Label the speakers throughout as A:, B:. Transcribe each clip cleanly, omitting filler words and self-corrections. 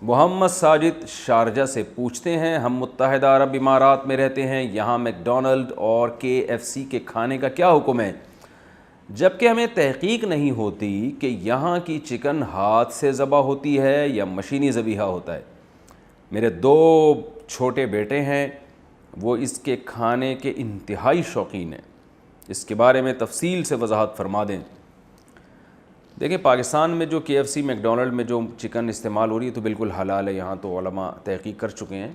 A: محمد Sajid Sharjah سے پوچھتے ہیں، ہم متحدہ عرب امارات میں رہتے ہیں، یہاں میک ڈونلڈ اور KFC کے کھانے کا کیا حکم ہے؟ جبکہ ہمیں تحقیق نہیں ہوتی کہ یہاں کی چکن ہاتھ سے ذبح ہوتی ہے یا مشینی ذبیحہ ہوتا ہے۔ میرے 2 چھوٹے بیٹے ہیں، وہ اس کے کھانے کے انتہائی شوقین ہیں، اس کے بارے میں تفصیل سے وضاحت فرما دیں۔ دیکھیں، پاکستان میں جو KFC میک ڈونلڈ میں جو چکن استعمال ہو رہی ہے تو بالکل حلال ہے، یہاں تو علماء تحقیق کر چکے ہیں۔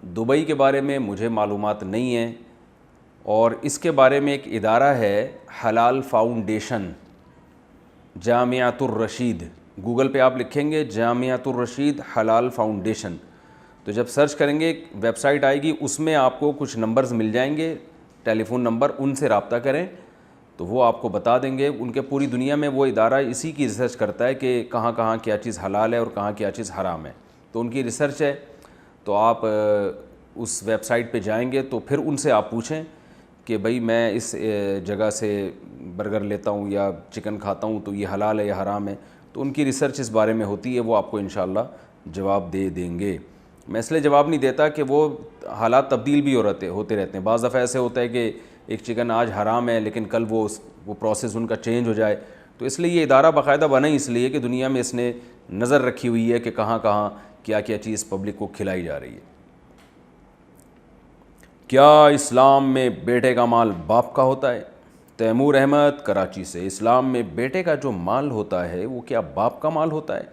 A: دبئی کے بارے میں مجھے معلومات نہیں ہیں، اور اس کے بارے میں ایک ادارہ ہے حلال فاؤنڈیشن، جامعۃ الرشید، گوگل پہ آپ لکھیں گے جامعۃ الرشید حلال فاؤنڈیشن، تو جب سرچ کریں گے ویب سائٹ آئے گی، اس میں آپ کو کچھ نمبرز مل جائیں گے، ٹیلی فون نمبر، ان سے رابطہ کریں تو وہ آپ کو بتا دیں گے۔ ان کے پوری دنیا میں وہ ادارہ اسی کی ریسرچ کرتا ہے کہ کہاں کہاں کیا چیز حلال ہے اور کہاں کیا چیز حرام ہے، تو ان کی ریسرچ ہے۔ تو آپ اس ویب سائٹ پہ جائیں گے تو پھر ان سے آپ پوچھیں کہ بھئی میں اس جگہ سے برگر لیتا ہوں یا چکن کھاتا ہوں تو یہ حلال ہے یا حرام ہے، تو ان کی ریسرچ اس بارے میں ہوتی ہے، وہ آپ کو انشاءاللہ جواب دے دیں گے۔ میں اس لیے جواب نہیں دیتا کہ وہ حالات تبدیل بھی ہوتے رہتے ہیں، بعض دفعہ ایسے ہوتا ہے کہ ایک چکن آج حرام ہے لیکن کل وہ پروسیس ان کا چینج ہو جائے، تو اس لیے یہ ادارہ باقاعدہ بنا ہی اس لیے کہ دنیا میں اس نے نظر رکھی ہوئی ہے کہ کہاں کہاں کیا کیا چیز پبلک کو کھلائی جا رہی ہے۔ کیا اسلام میں بیٹے کا مال باپ کا ہوتا ہے؟ تیمور احمد کراچی سے، اسلام میں بیٹے کا جو مال ہوتا ہے وہ کیا باپ کا مال ہوتا ہے؟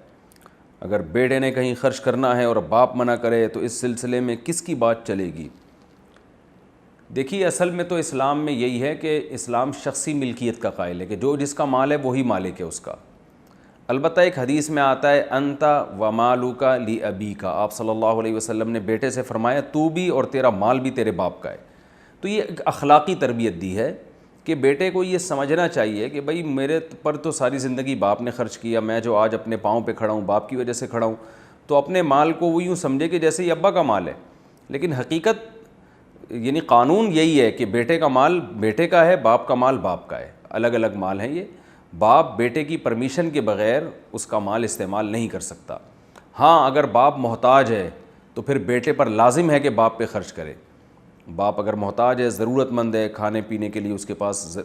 A: اگر بیٹے نے کہیں خرچ کرنا ہے اور باپ منع کرے تو اس سلسلے میں کس کی بات چلے گی؟ دیکھیے، اصل میں تو اسلام میں یہی ہے کہ اسلام شخصی ملکیت کا قائل ہے کہ جو جس کا مال ہے وہی مالک ہے اس کا۔ البتہ ایک حدیث میں آتا ہے انت و مالک لابیک، آپ صلی اللہ علیہ وسلم نے بیٹے سے فرمایا تو بھی اور تیرا مال بھی تیرے باپ کا ہے۔ تو یہ ایک اخلاقی تربیت دی ہے کہ بیٹے کو یہ سمجھنا چاہیے کہ بھئی میرے پر تو ساری زندگی باپ نے خرچ کیا، میں جو آج اپنے پاؤں پہ کھڑا ہوں باپ کی وجہ سے کھڑا ہوں، تو اپنے مال کو وہ یوں سمجھے کہ جیسے یہ ابا کا مال ہے۔ لیکن حقیقت یعنی قانون یہی ہے کہ بیٹے کا مال بیٹے کا ہے، باپ کا مال باپ کا ہے، الگ الگ مال ہیں یہ۔ باپ بیٹے کی پرمیشن کے بغیر اس کا مال استعمال نہیں کر سکتا۔ ہاں، اگر باپ محتاج ہے تو پھر بیٹے پر لازم ہے کہ باپ پہ خرچ کرے۔ باپ اگر محتاج ہے، ضرورت مند ہے، کھانے پینے کے لیے اس کے پاس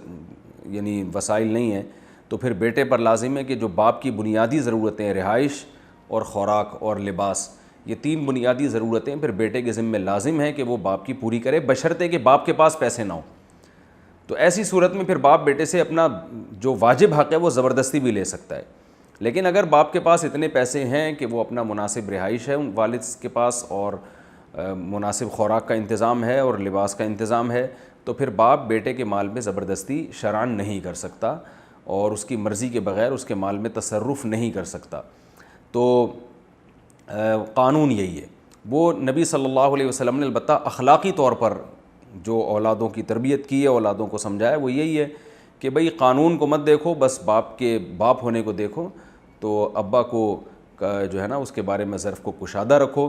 A: یعنی وسائل نہیں ہیں، تو پھر بیٹے پر لازم ہے کہ جو باپ کی بنیادی ضرورتیں، رہائش اور خوراک اور لباس، یہ 3 بنیادی ضرورتیں پھر بیٹے کے ذمہ لازم ہے کہ وہ باپ کی پوری کرے، بشرطے کہ باپ کے پاس پیسے نہ ہوں۔ تو ایسی صورت میں پھر باپ بیٹے سے اپنا جو واجب حق ہے وہ زبردستی بھی لے سکتا ہے۔ لیکن اگر باپ کے پاس اتنے پیسے ہیں کہ وہ اپنا مناسب رہائش ہے والد کے پاس اور مناسب خوراک کا انتظام ہے اور لباس کا انتظام ہے، تو پھر باپ بیٹے کے مال میں زبردستی شرعاً نہیں کر سکتا اور اس کی مرضی کے بغیر اس کے مال میں تصرف نہیں کر سکتا۔ تو قانون یہی ہے۔ وہ نبی صلی اللہ علیہ وسلم نے البتہ اخلاقی طور پر جو اولادوں کی تربیت کی ہے، اولادوں کو سمجھایا، وہ یہی ہے کہ بھئی قانون کو مت دیکھو، بس باپ کے باپ ہونے کو دیکھو۔ تو ابا کو جو ہے نا اس کے بارے میں ظرف کو کشادہ رکھو،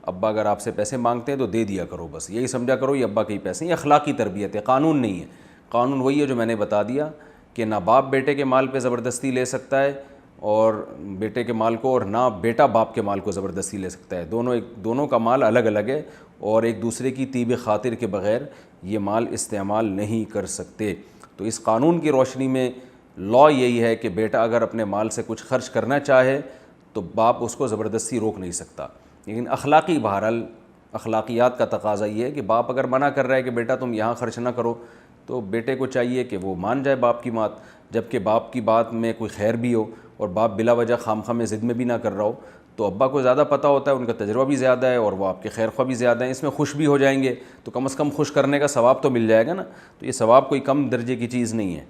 A: ابا اگر آپ سے پیسے مانگتے ہیں تو دے دیا کرو، بس یہی سمجھا کرو یہ ابا کے ہی پیسے ہیں۔ یہ اخلاقی تربیت ہے، قانون نہیں ہے۔ قانون وہی ہے جو میں نے بتا دیا کہ نہ باپ بیٹے کے مال پہ زبردستی لے سکتا ہے اور بیٹے کے مال کو، اور نہ بیٹا باپ کے مال کو زبردستی لے سکتا ہے۔ دونوں کا مال الگ الگ ہے اور ایک دوسرے کی طیب خاطر کے بغیر یہ مال استعمال نہیں کر سکتے۔ تو اس قانون کی روشنی میں لا یہی ہے کہ بیٹا اگر اپنے مال سے کچھ خرچ کرنا چاہے تو باپ اس کو زبردستی روک نہیں سکتا۔ لیکن اخلاقی بہرحال اخلاقیات کا تقاضا یہ ہے کہ باپ اگر منع کر رہا ہے کہ بیٹا تم یہاں خرچ نہ کرو، تو بیٹے کو چاہیے کہ وہ مان جائے باپ کی بات، جبکہ باپ کی بات میں کوئی خیر بھی ہو اور باپ بلا وجہ خام خواہ میں ضد میں بھی نہ کر رہا ہو، تو ابا کو زیادہ پتہ ہوتا ہے، ان کا تجربہ بھی زیادہ ہے اور وہ آپ کے خیر خواہ بھی زیادہ ہیں، اس میں خوش بھی ہو جائیں گے، تو کم از کم خوش کرنے کا ثواب تو مل جائے گا نا۔ تو یہ ثواب کوئی کم درجے کی چیز نہیں ہے۔